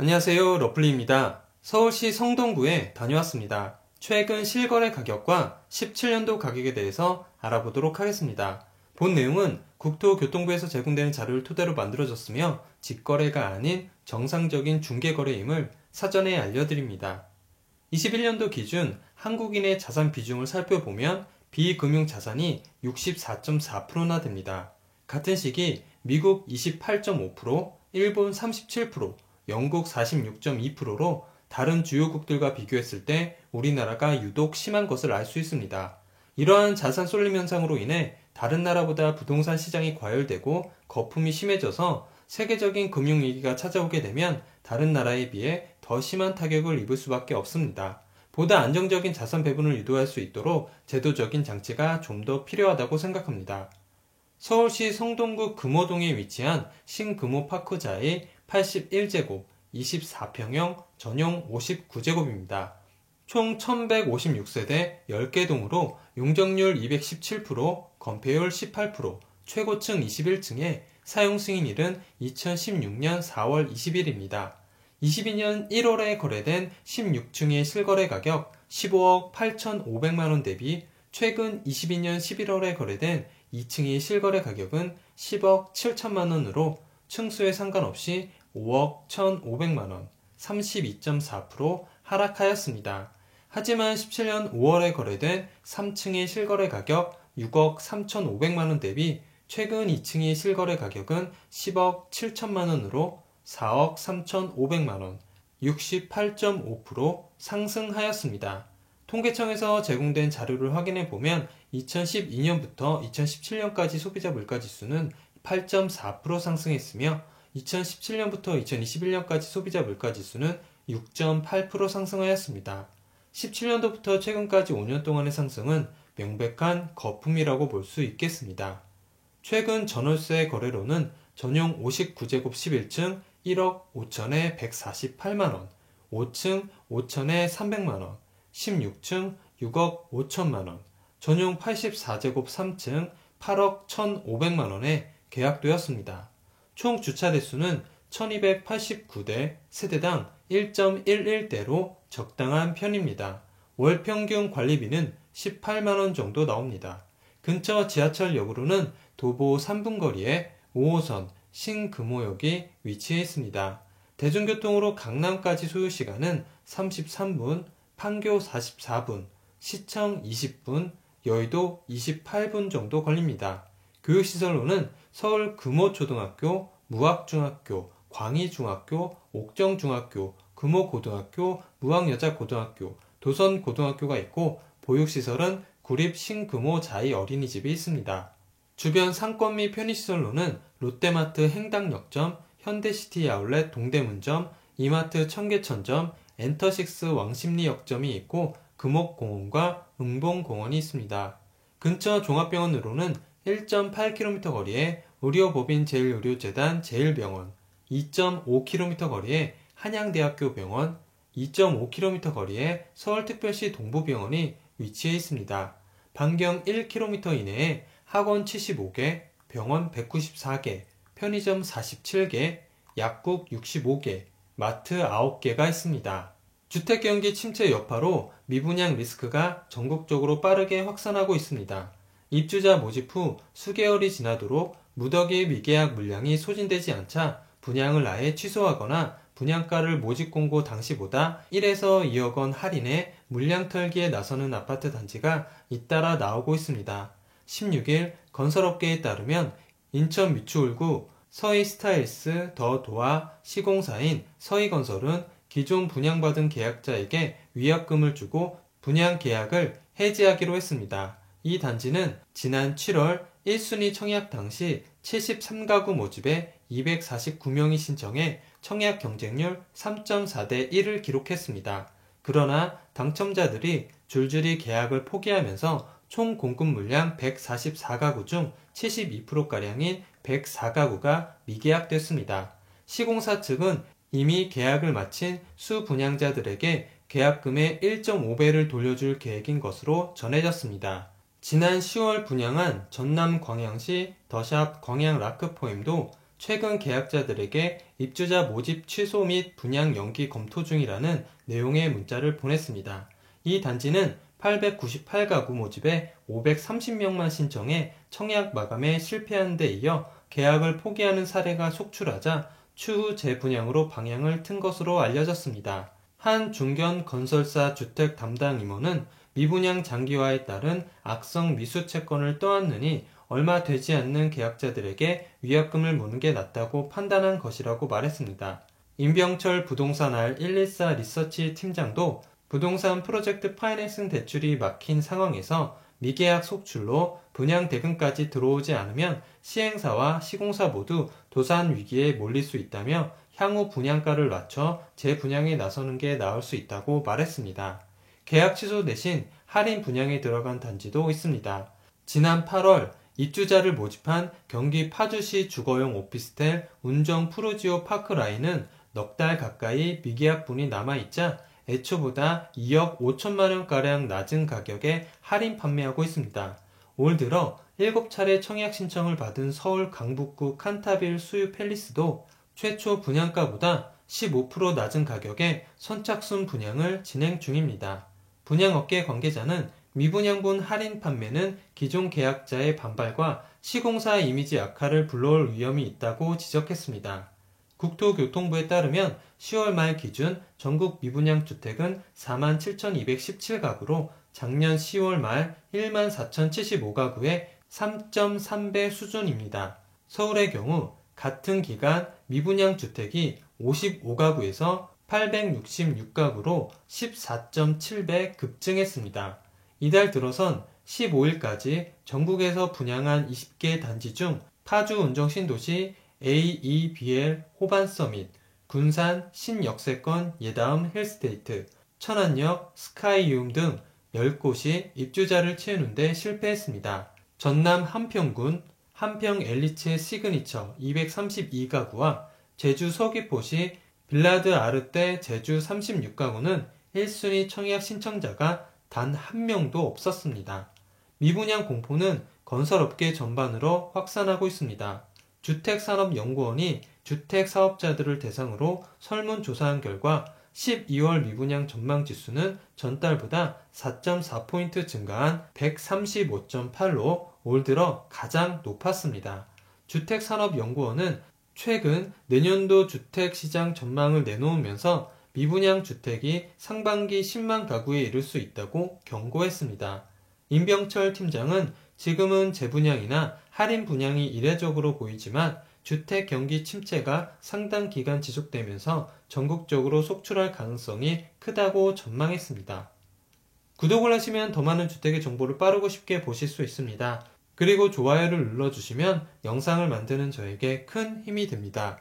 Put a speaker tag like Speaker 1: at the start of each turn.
Speaker 1: 안녕하세요, 러플리입니다. 서울시 성동구에 다녀왔습니다. 최근 실거래 가격과 17년도 가격에 대해서 알아보도록 하겠습니다. 본 내용은 국토교통부에서 제공되는 자료를 토대로 만들어졌으며 직거래가 아닌 정상적인 중개거래임을 사전에 알려드립니다. 21년도 기준 한국인의 자산 비중을 살펴보면 비금융자산이 64.4%나 됩니다. 같은 시기 미국 28.5%, 일본 37%, 영국 46.2%로 다른 주요국들과 비교했을 때 우리나라가 유독 심한 것을 알 수 있습니다. 이러한 자산 쏠림 현상으로 인해 다른 나라보다 부동산 시장이 과열되고 거품이 심해져서 세계적인 금융위기가 찾아오게 되면 다른 나라에 비해 더 심한 타격을 입을 수밖에 없습니다. 보다 안정적인 자산 배분을 유도할 수 있도록 제도적인 장치가 좀 더 필요하다고 생각합니다. 서울시 성동구 금호동에 위치한 신금호파크자의 81제곱, 24평형 전용 59제곱입니다. 총 1156세대 10개 동으로 용적률 217%, 건폐율 18%, 최고층 21층에 사용 승인일은 2016년 4월 20일입니다. 22년 1월에 거래된 16층의 실거래 가격 15억 8,500만원 대비 최근 22년 11월에 거래된 2층의 실거래 가격은 10억 7천만원으로 층수에 상관없이 5억 1,500만원, 32.4% 하락하였습니다. 하지만 17년 5월에 거래된 3층의 실거래 가격 6억 3,500만원 대비 최근 2층의 실거래 가격은 10억 7천만원으로 4억 3,500만원, 68.5% 상승하였습니다. 통계청에서 제공된 자료를 확인해 보면 2012년부터 2017년까지 소비자 물가지수는 8.4% 상승했으며 2017년부터 2021년까지 소비자 물가지수는 6.8% 상승하였습니다. 17년도부터 최근까지 5년 동안의 상승은 명백한 거품이라고 볼 수 있겠습니다. 최근 전월세 거래로는 전용 59제곱 11층 1억 5천에 148만원, 5층 5천에 300만원, 16층 6억 5천만원, 전용 84제곱 3층 8억 1,500만원에 계약되었습니다. 총 주차 대수는 1289대, 세대당 1.11대로 적당한 편입니다. 월 평균 관리비는 18만원 정도 나옵니다. 근처 지하철역으로는 도보 3분 거리에 5호선 신금호역이 위치해 있습니다. 대중교통으로 강남까지 소요시간은 33분, 판교 44분, 시청 20분, 여의도 28분 정도 걸립니다. 교육시설로는 서울 금호초등학교, 무학중학교, 광희중학교, 옥정중학교, 금호고등학교, 무학여자고등학교, 도선고등학교가 있고 보육시설은 구립 신금호 자이 어린이집이 있습니다. 주변 상권 및 편의시설로는 롯데마트 행당역점, 현대시티 아울렛 동대문점, 이마트 청계천점, 엔터식스 왕십리 역점이 있고 금옥공원과 응봉공원이 있습니다. 근처 종합병원으로는 1.8km 거리에 의료법인 제일의료재단 제일병원, 2.5km 거리에 한양대학교 병원, 2.5km 거리에 서울특별시 동부병원이 위치해 있습니다. 반경 1km 이내에 학원 75개, 병원 194개, 편의점 47개, 약국 65개, 마트 9개가 있습니다. 주택경기 침체 여파로 미분양 리스크가 전국적으로 빠르게 확산하고 있습니다. 입주자 모집 후 수개월이 지나도록 무더기 미계약 물량이 소진되지 않자 분양을 아예 취소하거나 분양가를 모집 공고 당시보다 1에서 2억 원 할인해 물량 털기에 나서는 아파트 단지가 잇따라 나오고 있습니다. 16일 건설업계에 따르면 인천 미추홀구 서희스타일스 더 도화 시공사인 서희건설은 기존 분양받은 계약자에게 위약금을 주고 분양 계약을 해지하기로 했습니다. 이 단지는 지난 7월 1순위 청약 당시 73가구 모집에 249명이 신청해 청약 경쟁률 3.4대 1을 기록했습니다. 그러나 당첨자들이 줄줄이 계약을 포기하면서 총 공급 물량 144가구 중 72%가량인 104가구가 미계약됐습니다. 시공사 측은 이미 계약을 마친 수분양자들에게 계약금의 1.5배를 돌려줄 계획인 것으로 전해졌습니다. 지난 10월 분양한 전남 광양시 더샵 광양 라크포엠도 최근 계약자들에게 입주자 모집 취소 및 분양 연기 검토 중이라는 내용의 문자를 보냈습니다. 이 단지는 898가구 모집에 530명만 신청해 청약 마감에 실패한 데 이어 계약을 포기하는 사례가 속출하자 추후 재분양으로 방향을 튼 것으로 알려졌습니다. 한 중견 건설사 주택 담당 임원은 미분양 장기화에 따른 악성 미수 채권을 떠안느니 얼마 되지 않는 계약자들에게 위약금을 무는 게 낫다고 판단한 것이라고 말했습니다. 임병철 부동산 R114 리서치 팀장도 부동산 프로젝트 파이낸싱 대출이 막힌 상황에서 미계약 속출로 분양 대금까지 들어오지 않으면 시행사와 시공사 모두 도산 위기에 몰릴 수 있다며 향후 분양가를 낮춰 재분양에 나서는 게 나을 수 있다고 말했습니다. 계약 취소 대신 할인 분양에 들어간 단지도 있습니다. 지난 8월 입주자를 모집한 경기 파주시 주거용 오피스텔 운정 푸르지오 파크라인은 넉 달 가까이 미계약분이 남아있자 애초보다 2억 5천만원가량 낮은 가격에 할인 판매하고 있습니다. 올 들어 7차례 청약 신청을 받은 서울 강북구 칸타빌 수유 팰리스도 최초 분양가보다 15% 낮은 가격에 선착순 분양을 진행 중입니다. 분양업계 관계자는 미분양분 할인 판매는 기존 계약자의 반발과 시공사 이미지 악화를 불러올 위험이 있다고 지적했습니다. 국토교통부에 따르면 10월 말 기준 전국 미분양 주택은 47,217가구로 작년 10월 말 14,075가구의 3.3배 수준입니다. 서울의 경우 같은 기간 미분양 주택이 55가구에서 866가구로 14.7배 급증했습니다. 이달 들어선 15일까지 전국에서 분양한 20개 단지 중 파주 운정 신도시 AEBL 호반서밋, 군산 신역세권 예다음 힐스테이트, 천안역 스카이유움 등 10곳이 입주자를 채우는 데 실패했습니다. 전남 한평군 한평 엘리체 시그니처 232가구와 제주 서귀포시 빌라드 아르떼 제주 36가구는 1순위 청약 신청자가 단 한 명도 없었습니다. 미분양 공포는 건설업계 전반으로 확산하고 있습니다. 주택산업연구원이 주택사업자들을 대상으로 설문조사한 결과 12월 미분양 전망지수는 전달보다 4.4포인트 증가한 135.8로 올 들어 가장 높았습니다. 주택산업연구원은 최근 내년도 주택시장 전망을 내놓으면서 미분양 주택이 상반기 10만 가구에 이를 수 있다고 경고했습니다. 임병철 팀장은 지금은 재분양이나 할인 분양이 이례적으로 보이지만 주택 경기 침체가 상당 기간 지속되면서 전국적으로 속출할 가능성이 크다고 전망했습니다. 구독을 하시면 더 많은 주택의 정보를 빠르고 쉽게 보실 수 있습니다. 그리고 좋아요를 눌러주시면 영상을 만드는 저에게 큰 힘이 됩니다.